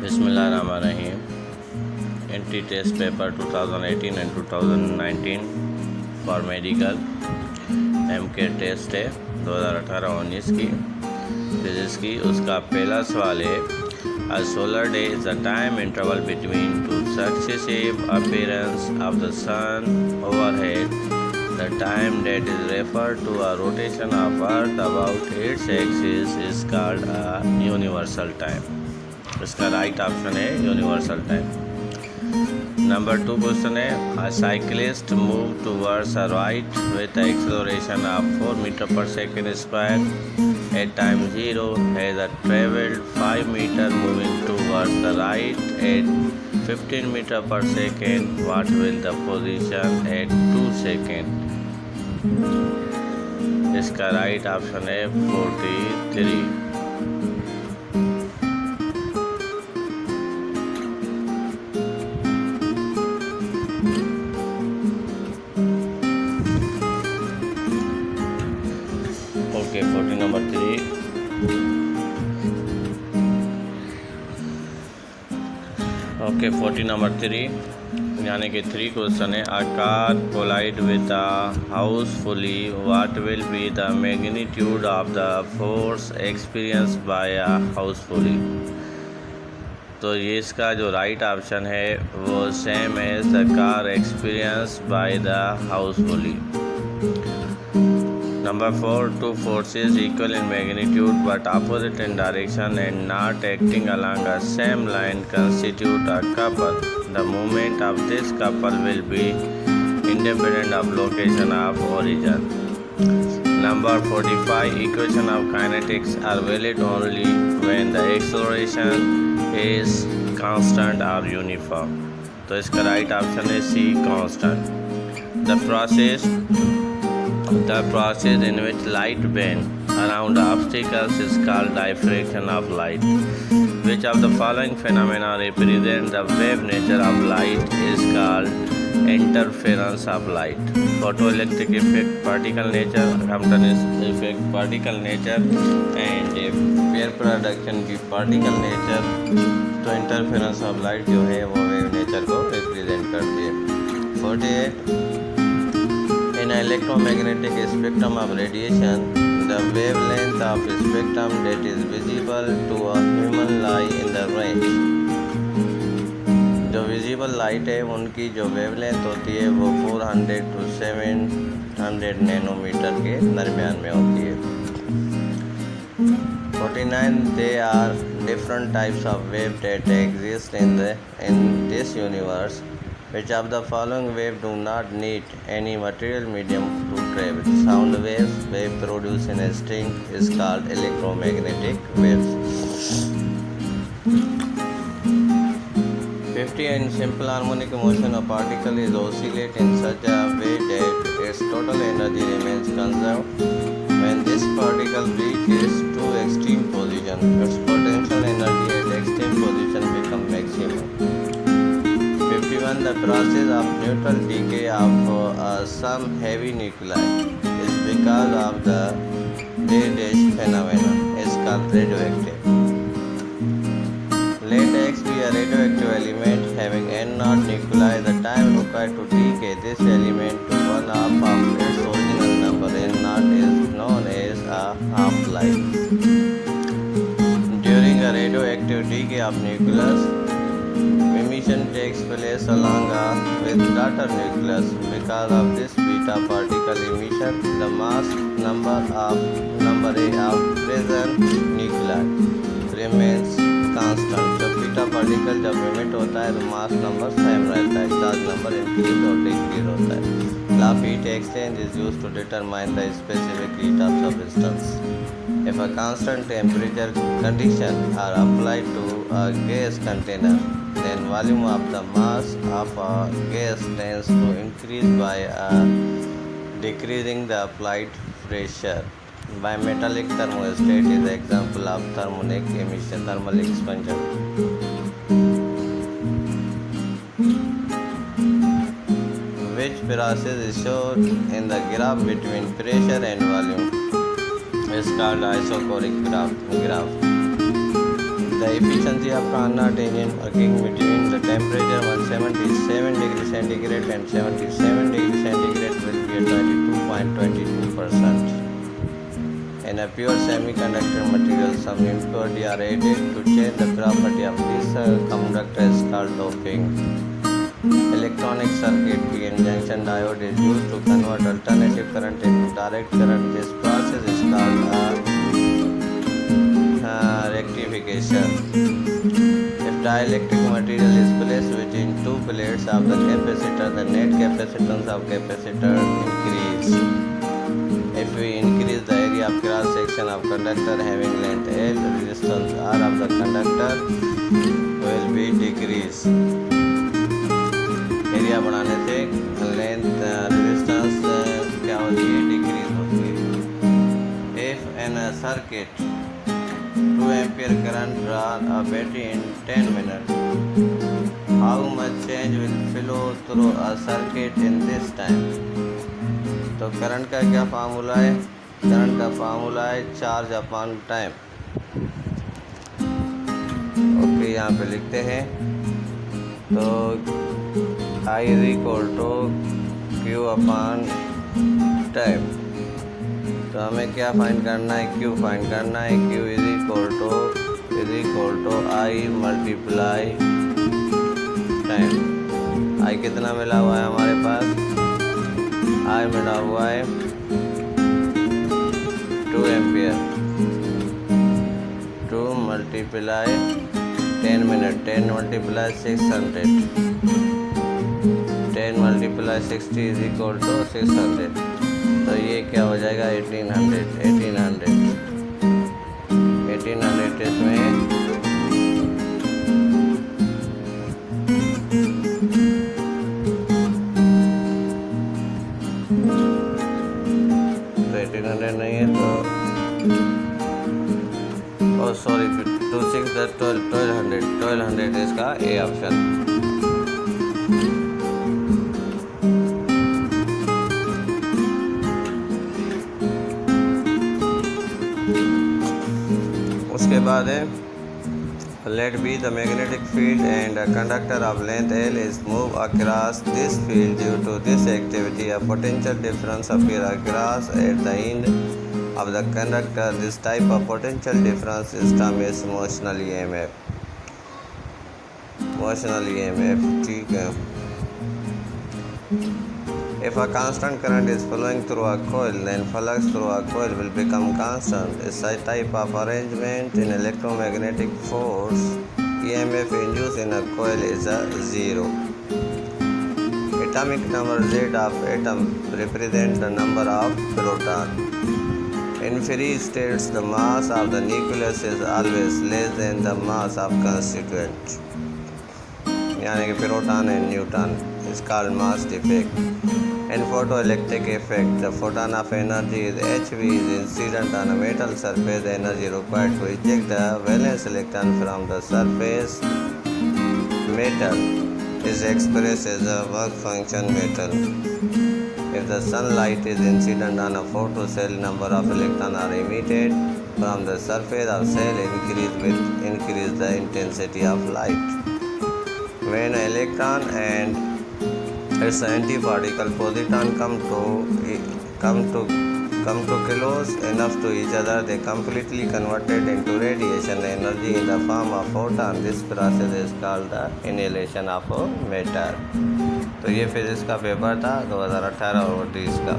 Bismillahirrahmanirrahim. Entry test paper 2018 and 2019 for medical MK test है 2018-19 की physics की। उसका पहला सवाल है A solar day is the time interval between two successive appearances of the sun overhead. The time that is referred to a rotation of Earth about its axis is called a universal time. इसका right option है universal time. Number 2 question है A cyclist moved towards a right with an acceleration of 4 meter per second square at time 0 has traveled 5 meter moving towards the right at 15 meter per second. What will the position at 2 second? इसका right option है 43। Okay 40 number 3। Okay 40 number 3 यानी कि 3 question है A car collide with a house fully. What will be the magnitude of the force experienced by a house fully? तो ये इसका जो right option है वो same as the car experience by the house fully। Number 4 Two forces equal in magnitude but opposite in direction and not acting along a same line constitute a couple. The movement of this couple will be independent of location of origin. Number 45 Equation of kinetics are valid only when the acceleration is constant or uniform. तो इसका right option है C constant. The process in which light bends around obstacles is called diffraction of light. Which of the following phenomena represent the wave nature of light is called interference of light? Photoelectric effect, particle nature, Compton effect, particle nature, and pair production की particle nature। तो interference of light जो है वो wave nature को represent करती है। 48 In an electromagnetic spectrum of radiation, the wavelength of spectrum that is visible to a human lie in the range. जो visible light है उनकी जो वेवलेंथ होती है वो 400 to 700 नैनोमीटर के दरमियान में होती है। 49 There are different types of wave that exist in this universe. Which of the following waves do not need any material medium to travel? Sound waves, wave produced in a string, is called electromagnetic waves. 50 In simple harmonic motion, a particle is oscillate in such a way that its total energy remains conserved. When this particle reaches to extreme position, its potential energy at extreme position becomes maximum. 51 The process of neutral decay of some heavy nuclei is because of the day-dash phenomenon is called radioactive. Let X be a radioactive element having N0 nuclei. The time required to decay this element to one half of its original number N0 is known as a half-life. During a radioactive decay of nucleus, emission takes place along with daughter nucleus. Because of this beta particle emission, the mass number A of present nuclei remains constant. जब beta particle जब emit होता है तो mass number same रहता है, charge number increase और decrease होता है। Law of heat exchange is used to determine the specific heat of substance. If a constant temperature condition are applied to a gas container, then volume of the mass of a gas tends to increase by decreasing the applied pressure. Bimetallic thermostat is an example of thermal expansion. Which process is shown in the graph between pressure and volume is called isochoric graph. The efficiency of Carnot engine working between the temperature 177 degrees centigrade and 77 degrees centigrade will be at 22.22%. In a pure semiconductor material, some impurity are added to change the property of this conductor is called doping. Electronic circuit PN junction diode is used to convert alternative current into direct current. This process is called rectification. If dielectric material is placed between two plates of the capacitor, the net capacitance of capacitor increase. If we increase the area of cross section of conductor having length L, resistance R of the conductor will be decreased. Area बढ़ाने से length resistance क्या होती है, decrease होती है. If in a circuit 2 ampere current draw a battery in 10 minutes, how much change will flow through a circuit in this time? तो current का क्या फार्मूला है? करंट का फार्मूला है चार्ज अपॉन टाइम. ओके, यहाँ पे लिखते हैं. तो I is equal to Q upon time. तो हमें क्या फाइंड करना है? Q फाइंड करना है. Q is equal to I multiply time. I कितना मिला हुआ है हमारे पास? I मिला हुआ है 2 ampere. 2 multiply 10 minute. 10 multiply 600. 10 multiply 60 is equal to 600. तो ये क्या हो जाएगा? 1800. 1800 इसमें तो 1800 नहीं है तो सॉरी 1200 इसका ए ऑप्शन. उसके बाद है let be the magnetic field and a conductor of length L is moved across this field. Due to this activity, a potential difference appear across at the end of the conductor. This type of potential difference is termed as motional EMF. ठीक है. If a constant current is flowing through a coil, then flux through a coil will become constant. This type of arrangement in electromagnetic force, EMF induced in a coil is a zero. Atomic number Z of atom represents the number of proton. In free states, the mass of the nucleus is always less than the mass of constituent. यानी कि proton and neutron is called mass defect. In photoelectric effect, the photon of energy is hv is incident on a metal surface. The energy required to eject the valence electron from the surface metal is expressed as a work function metal. If the sunlight is incident on a photocell, number of electrons are emitted from the surface of cell increase the intensity of light. When an electron and its antiparticle positron come to close enough to each other, they completely converted into radiation energy in the form of photon. This process is called the annihilation of matter. तो ये physics का paper था 2018 और 20 का.